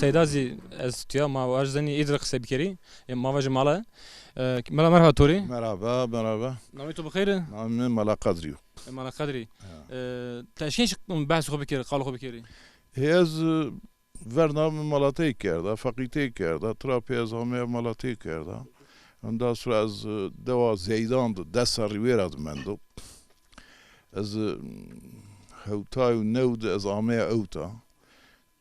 سيدازي استيا ما واجزني إدرك سبكري ما واجه ماله ملا مرحبا توري مرحبا ناميتو بخير من ملا قدريو ملا قدري تاشينش بحث خو بكيري قالو خو بكيري هيز برنامه مالاتي کرده فقیتی کرده تراپی از همه مالاتي کرده ondan sonra az deva zeydandı desa riverad mendo az هوتاي ونود از عامية أوتا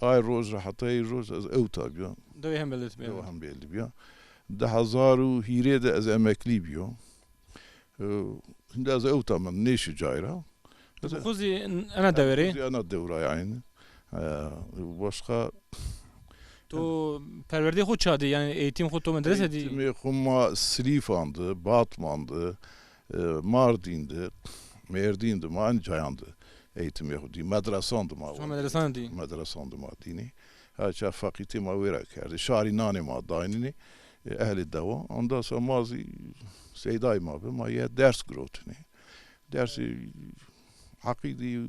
هاي روز حتى روز از أوتا بيا دوي هم بلد بيا دو هم بيلد بيا ده هزارو هيريد از أمكلي بيا هنده از أوتا من نيش جايرا خوزي أنا دوري أنا دورة يعني başka تو پرورده خود چادی yani eğitim خود تو مدرسه دی eğitimi kuma Silifan'dı, Batman'dı, Mardin'di, Merdin'di, Mancayan'dı eğitim Yahudi, medresandı ma. شو مدرسان دی Medresandı ma dini. Haça fakiti ma vera kerdi. Şari nane ma dainini ehli deva. Ondan sonra mazi seyday ma be ma ye ders grotini. Dersi akidi,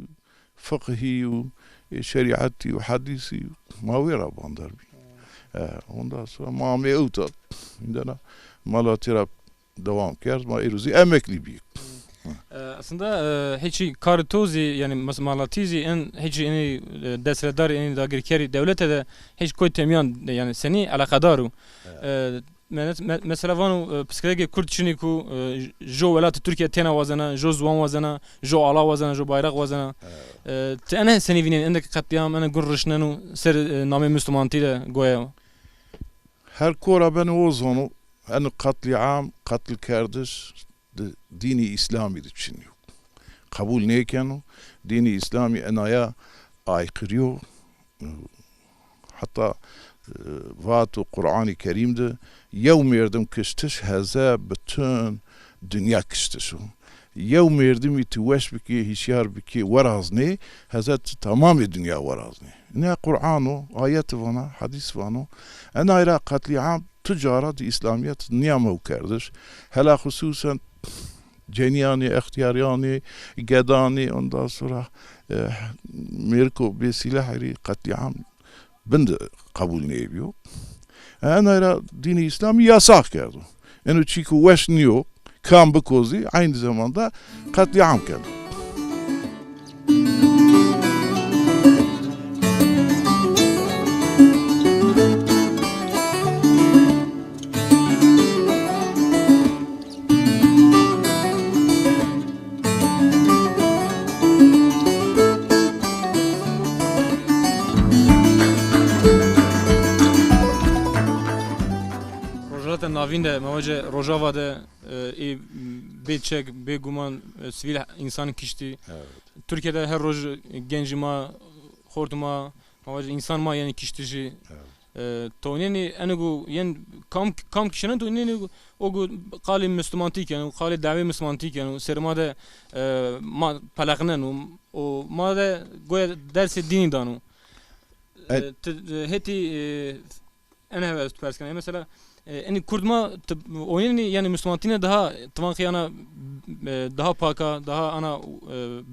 fıkhi şeriatı, hadisi ma vera bandar bi. Ondan sonra ma me uta. İndana malatira devam kerd ma eruzi emekli bi. aslında hiç kartozi yani malatizı en hiç yani desredar yani da girkeri devlete de hiç koy temyan yani seni alakadaru mesela vanu psikolojik Kürt çini ku jo velat Türkiye tena vazana jo zwan vazana jo ala vazana jo bayrak vazana tane seni vinin endeki katliam ana gurrışnanu ser name Müslümanti de goya her kora ben o zonu en katliam katl kardeş dini İslami için yok. Kabul neyken dini İslami enaya aykırıyor. Hatta vaatu Kur'an-ı Kerim'de yevm yerdim kıştış heze bütün dünya kıştışı. Yevm yerdim itiveş biki hişyar biki varazne heze tamamı dünya varazne. Ne Kur'an o ayet vana hadis vana enayra katliam ticaret İslamiyet niyama kardeş. Hala hususen Ceniyani, ihtiyariyani, gedani ondan sonra Mirko bir silahri katliam ben de kabul ne ediyor. Ana dini İslam yasak geldi. Yani çünkü veşniyor, kan bekozi aynı zamanda katliam geldi. navinde mavaje Rojava de beçek beguman sivil insan kişti. Türkiye'de her roj gencima hortuma mavaje insan ma yani kiştici. Tonini enigu yen kam kişinin tonini o qali Müslümantik yani qali davi Müslümantik yani sermade ma palaqnen o ma da goya dersi dini danu. Heti ana evet persken mesela yani Kurdma oyunu yani Müslümantina daha tıvankiyana daha paka daha ana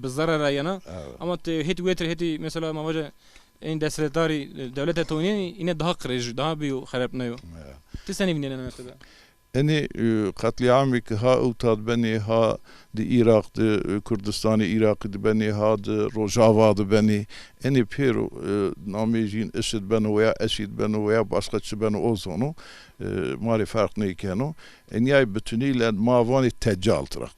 bizarra yana ama heti weter heti mesela mavaje en desretari devlete toyini yine daha kırıcı daha bir harap ne yok. Tisani binene mesela. Yani katliamı ki ha utad beni ha de Irak de Kürdistan'ı Irak de beni ha de Rojava de beni yani pero namijin eşit beni veya eşit beni veya başkaçı beni o zonu mali fark ne kenu en yay bütünüyle mavani teccal tırak.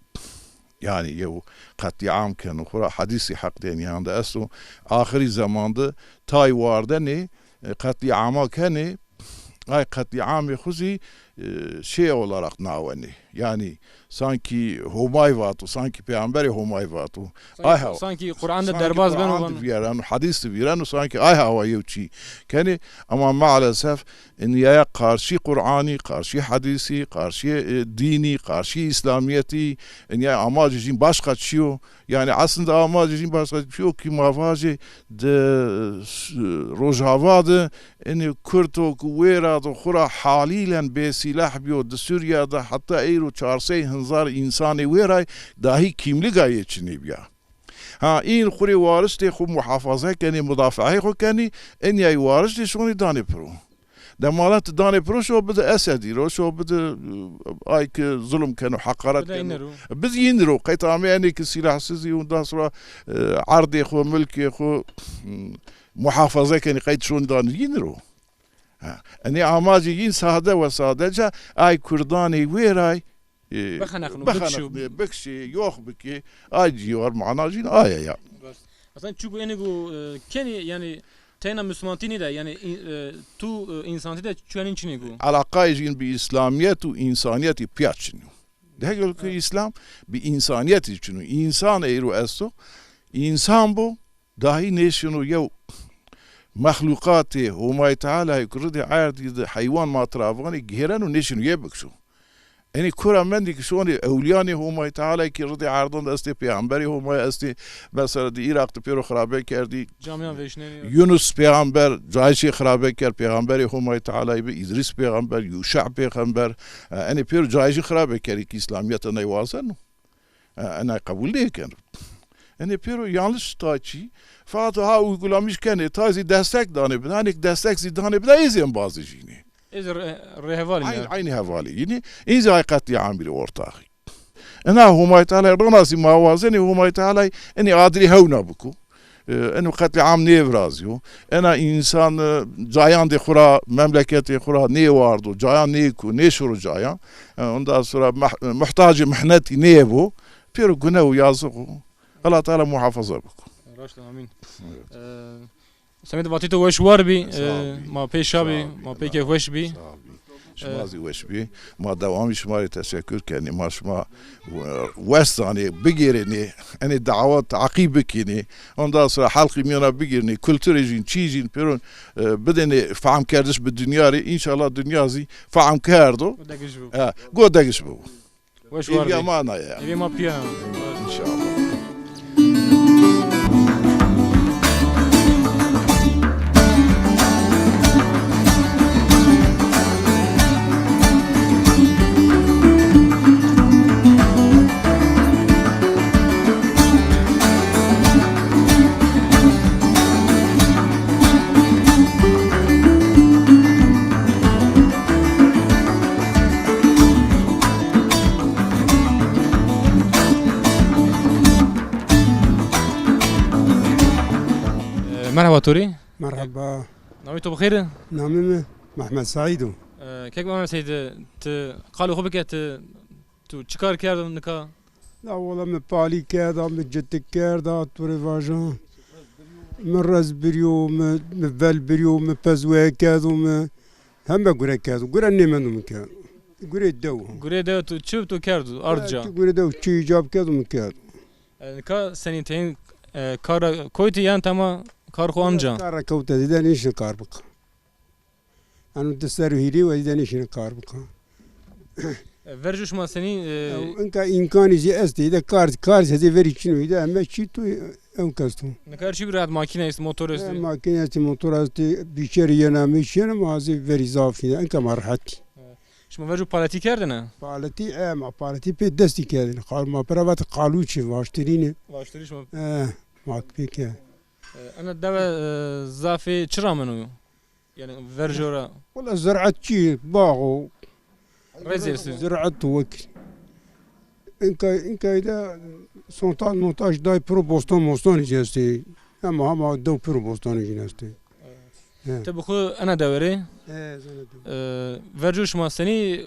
Yani yev katliam kenu kura hadisi hak den yanında aslo ahiri zamanda tay vardı ne katliama keni ay katliamı huzi şey olarak navani yani sanki Humayvatu sanki peygamberi Humayvatu sanki Kur'an'da derbaz ben olan veren hadis veren sanki ay hava yuçi yani ama maalesef en ya karşı Kur'an'ı karşı hadisi karşı dini karşı İslamiyeti en ya amacı başka şey yani aslında amacı başka şey ki mavacı de Rojava'da en Kürt'o kuvvera da khura halilen be silah biyo de Suriye'de hatta euro 400,000 insan veray dahi kimlik ayetçini biya. ها این خوری وارستی خو محافظه کنی مدافعه خو کنی این یای وارستی شونی دانی پرو دمالات دانی پرو شو بده اسدی رو شو بده آی که ظلم کنو حقارت کنو بده ينرو قيت عمياني كسلاح سيزي ونداسرا عرضي خو ملكي خو محافظه کنی قيت شون دان ينرو اني عماجي ين ساده وساده اي كرداني ويراي بخنقنو بكشي يوخ بكي اي جيور معنا جين ايا يا اصلا çünkü enigo keni yani tena Müslümanti de yani tu insanti de çuanın içine go alakayı jin bi İslamiyet ve insaniyeti piyaçını ده يقول لك الإسلام بإنسانيته شنو إنسان إيرو أستو إنسان بو داهي نيشنو يو مخلوقاته وما تعالى يكردي عارض حيوان ما ترافغاني جهرانو نيشنو يبكشو يعني كورا من ديك شوني أولياني هما تعالى كردي عارضان أستي بيعنبري هما أستي مثلا دي إيراق تبيرو خرابي كردي جامعة ويشنيني يونس بيعنبر جايشي خرابي كر بيعنبري هما تعالى إدريس بيعنبر يوشع بيعنبر أنا بيرو جايشي خرابي كري كإسلاميات أنا يوازنو أنا قبول ليه كان أنا بيرو yanlış taçi فاتها uygulamış kendi tazi destek dane bidanik destek zidane bida izin bazı jini رهوالي عيني هفالي يعني إذا قتلي عامل ورطاخي أنا هما يتعالى رناسي ما وازني هما يتعالى إني أدري هونا بكو إنه قتل عام نيفرازيو أنا إنسان جايان دي خورا مملكتي خورا نيواردو جايان نيكو نيشورو جايان عندها صورة محتاج محنتي نيبو بيرو قناو يازقو الله تعالى محافظة بكو راشد آمين سمعت باتيتو وش واربي ما بيشابي ما بيك وش بي شمازي وش بي ما دوامي شماري تشكر كاني ما شما وستاني بيجيرني أنا دعوات عقيبكيني عند أصلا حلقي مينا بيجيرني كولتوري جين تشيجين بيرون بدني فهم كاردش بالدنيا إن شاء الله الدنيا زي فهم كاردو قو دقش بو وش واربي يا مانا يا إيه ما بيا إن شاء الله مرحبا توري مرحبا نامي تو بخير نامي محمد سعيدو كيف محمد سعيد قالوا خبك تو چیکار کردم نکا لا والله من بالي كذا من جدك كذا توري فاجان من رز بريو من فال بريو من بزوه كذا من هم بقول كذا قول اني منو كذا قول الدو تو چوب تو کردو ارجا قول الدو شي جاب كذا من كذا نکا سنتين کار کویتی یان تما کار خو انجام كار كوتا دي دانيش كار بقى انا دستر هيري ودي دانيش كار بقى ورجوش ما سني انك امكاني زي استي اذا كار هذي فري شنو اذا اما شي تو انكستو نکار چی برات ماکینه است موتور است ماكينه موتور است بيشري انا مشين ما زي فري زافي انك مرحتي شما ورجو پالتی کردنه بالتي ما بالتي بي دستي كذا قال ما برات قالوا شي واشتريني واشتريش ما ما بيك انا دابا زافي چرا منو يعني ورجورا والله زرعت شي باغو رزيس زرعت وكل انك اذا سونتان مونتاج داي برو بوستون جاستي اما هم دو برو بوستون جاستي تبخو انا دوري ورجو شما سني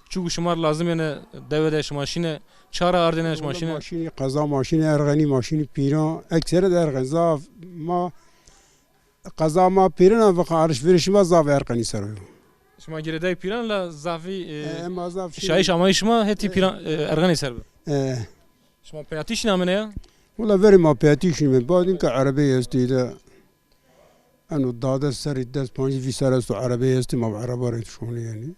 چوب شمار لازم يعني دودش ماشين چارا اردنش ماشين قضا ماشين ارغني ماشين بيران اكثر ارغن زاف ما قضا ما بيران وقارش فريش ما زاف ارغني سرو شما جرداي بيران لا زافي ما زاف شايش اما شما هتي بيران ارغني سرب شما بياتيش نامنه والله فري ما بياتيش من بعد انك عربي استيدا أنا دادا سر الدس بانجي في سرستو عربية استماع عربي شوني يعني.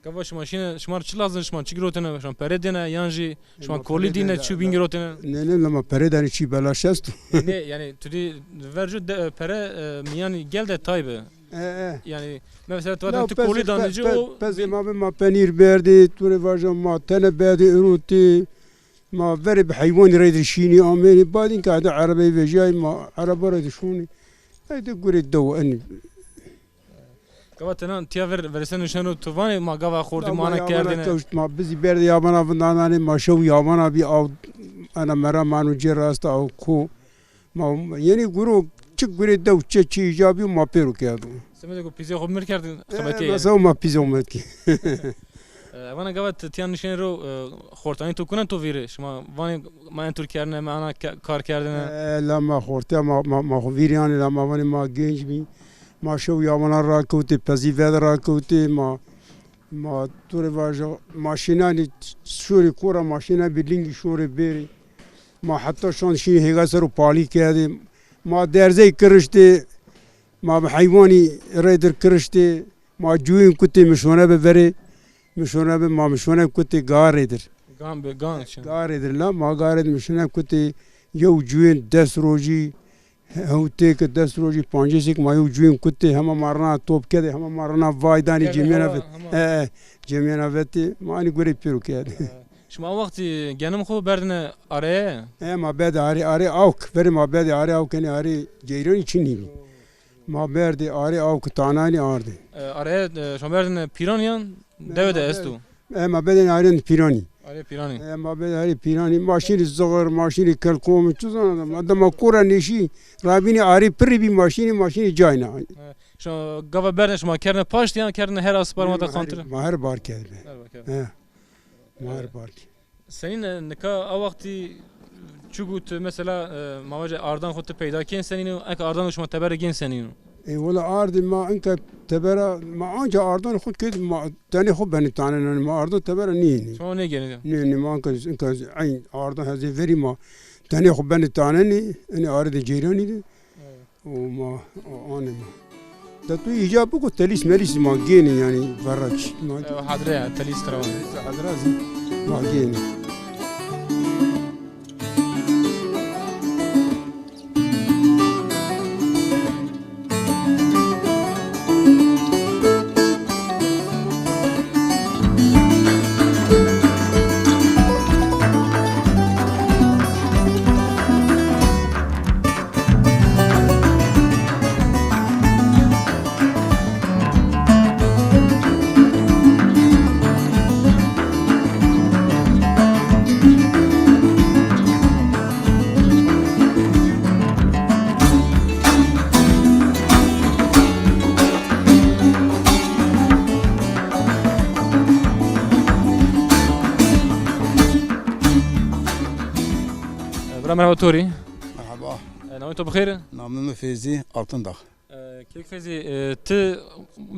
كواش ماشين شمار شو لازم شمار شو جروتنا شمار بردنا يانجي شمار كولي دينا شو بين جروتنا. نه لما بردنا شيء بلاش استو. يعني تدي فرجود برا ميان جلد طيبة. يعني مثلا تواتن تكولي دانجو. بس ما بنير بردي توري فاجا ما تنا بردي روتي ما بري بحيوان ريد الشيني أماني بعدين قاعد عربي بجاي ما عرب ريد شوني هيدا قولي الدو أني قواتنا تيافر ورسن شنو توفاني ما قوا خورد معنا كردنا ما بزي بيرد يابانا فنداناني ما شو يابانا بي أو أنا مرا مانو جي راستا أو كو ما يعني قولوا چك قولي الدو چه إيجابي وما بيرو كيادو سمعت بيزا خب مر کردن خبتی مثلا ما بيزا مد كي وانا قوات تيان نشين رو خورتاني تو کنن تو ویره شما وانی ما ان ترکیه نه معنا کار کردن لا ما خورتا ما خویریانی لا ما وانی ما گنج بی ما شو يامنا راكوتي بزي فيد راكوتي ما توري واجا ماشيناني شوري كورا ماشينا بيلينغ شوري بيري ما حتى شون شي هيغا سرو بالي كادي ما درزي كرشتي ما بحيواني ريدر كرشتي ما جوين كنتي مشونه بفري مشونه ما مشونه كنتي غاريدر غاريدر لا ما غاريدر مشونه كنتي يو جوين دس روجي هو تيك دس روجي بانجيسك ما يو جوين كنتي هما مارنا توب كده هما مارنا فايداني جمينا فت جمينا فتي ما اني غري بيرو كده شما وقت جنم خو بردن اره ما بعد اره اوك بري ما بعد اره اوك اني اره جيروني چيني ما بعد اره اوك تاناني ارده اره شما بردن پیرانيان دوده استو ما بعد اره پیراني اره پیرانی ما بعد اره پیراني ماشين الصغر ماشين كلكوم چوزان ادم كورا نشي رابيني اره بري بي ماشين جاينا شما گاوا بردن شما کرن پاشت یا کرن هر اسپار ما خانتر ما هر بار کرد ما هر بار senin neka o vakti çugut mesela mavaca ardan خودت پیدا کن سنینو اک آردان شما تبر گین سنینو اي ولا ارض ما انك تبر ما انجا اردن خود كده ما تاني خو بني تاني ما اردن تبر نيني شما نه گنید نيني ما انك عين اردن هذه فري ما تاني خو بني تاني اني ارض جيراني دي وما انا ما ده تو ايجابو كو تليس مريس ما جيني يعني فرج ما حضره تليس ترى حضره ما جيني مرحبا توري مرحبا نويتو بخير نعم فيزي الطندق كيف فيزي ت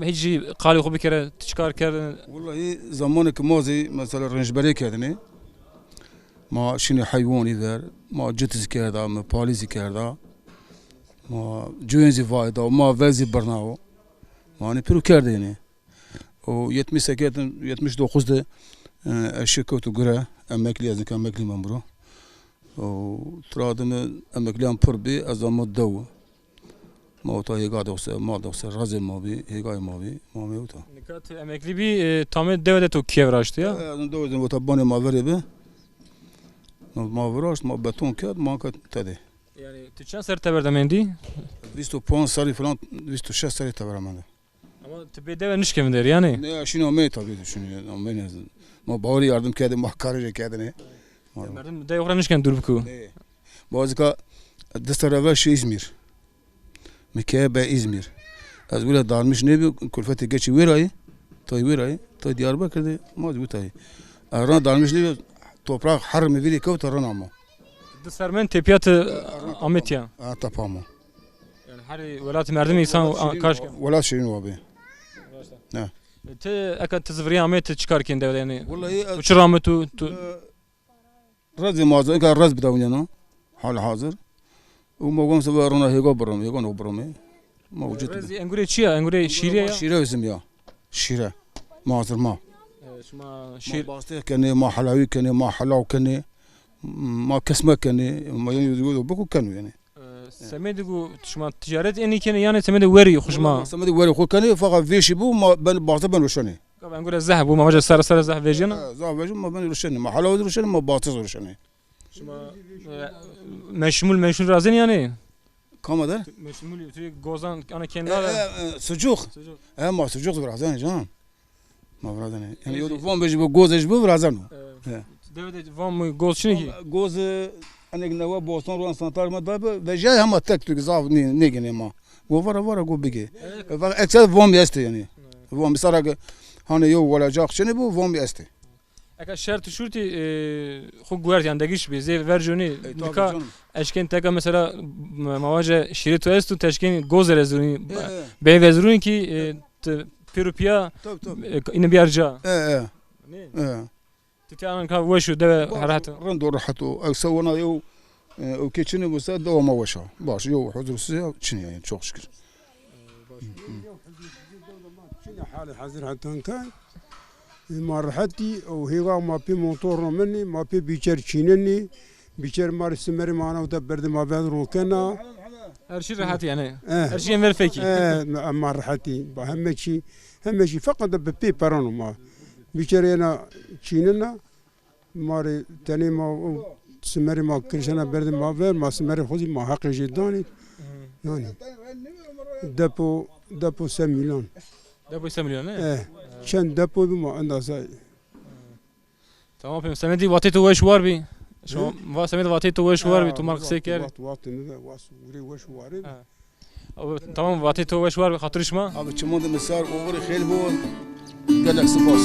هيجي قالوا خو بكره تشكار كر والله زمانك موزي مثلا رنجبري كردني ما شنو حيواني ذر ما جتز كردا ما باليزي كردا ما جوينزي فايدا ما فازي برناو ما انا بيرو كردني و 79 ده الشركه غرا امكلي از كان امكلي ممبرو و ترادم امكليان بربي از ما دو ما تو هيغا دوسه ما دوسه رازي ما بي هيغا ما بي ما ميوتا نكات امكلي بي تام دوده تو كيف راشت يا انا دوده وتباني ما فريبه ما براش ما بتون كاد ما كاد تدي يعني تشان سر تبردمندي 200 سالي فلان 206 سالي تبرمنده ama تبي دوده نش كم der yani ne şunu me tabii düşünüyor ama ne ما باوري yardım kedi mahkarıca kedine مردم ده يخرج نشكن دربكو بازكا دسترava şu İzmir مكابة İzmir az ولا دارمش نبي كلفتي geçi ويراي toy ويراي toy Diyarbakır'da ma dibutay aran darmış نبي toprak harm veli kavta ran ama دسترمن تبيات أمتيا tapama يعني هاري ولات مردم إنسان كاش ولا şeyin abi ne te أكاد تزفري أمت تشكار كين ده يعني والله وشرامتو رز مازن كان رز بداونينا حال حاضر وموقم سبا رونا هيغو برم هيغو نو برمي موجود رزي أنغوري شيا أنغوري شيريا شيرة اسم يا شيرة مازر ما شما شير باستي كني ما حلاوي كني ما حلاو كني ما كسمة كني ما يقولوا بكو كانوا يعني سميدو شما تجارت إني كان يعني سميدو وري خوش ما سميدو وري خو كني فقط فيش بو ما بن باستي بنوشني Ben göre zah bu mavaca sarı zah vejena. زاوجم ما بين روشن ما حلاوه روشن ما باطز روشن Meşmul razın yani. كما ده Meşmul gozan ana kenara. سجوق ما سجوق برازان جان ما برازان يعني يودو فون بيجي بجوزش برازان Devlet vam goz şunu ki. جوز انا نوا بوستون روان سنتار ما داب وجاي هم تك تك زاف نيجي ما جو ورا جو بيجي اكثر فون بيست يعني فون بصراحه hani yok olacak şimdi bu von bir esti. Eka şart şurti xu guert yani degiş bir zev verjoni nika eşken teka mesela mavaca şiritu estu teşkin gozer ezruni bey vezruni ki Pirupia ina bir arca. Titianan ka veşu deve harat. Rando rahato aksavana yo o keçini bu sa devama veşa. Baş yo huzursuz çin yani çok şükür. حالي حزر حتى كان مرحتي او هيغا ما بي موتور مني ما بي بيشر تشينني بيشر مار سمري معنا وتبرد ما بدرو كنا Her şey rahat yani. Her şey ver feki. مرحتي هم شيء فقط ببي بارانو ما بيشر انا تشيننا ماري تاني ما سمري ما كرشنا برد ما ver ما سمري خوزي ما حق جداني يعني دبو 5 مليون Depo 5 milyon ne? چند دپو بما اندازه Tamam peki sen de vatet o eş var bir. Şu var sen de vatet o eş var bir tumal kısa ker. وقت نه واسوري وش واري Tamam vatet o eş var bir hatırışma. Abi çimonda mesar over خیل bu gelak spas.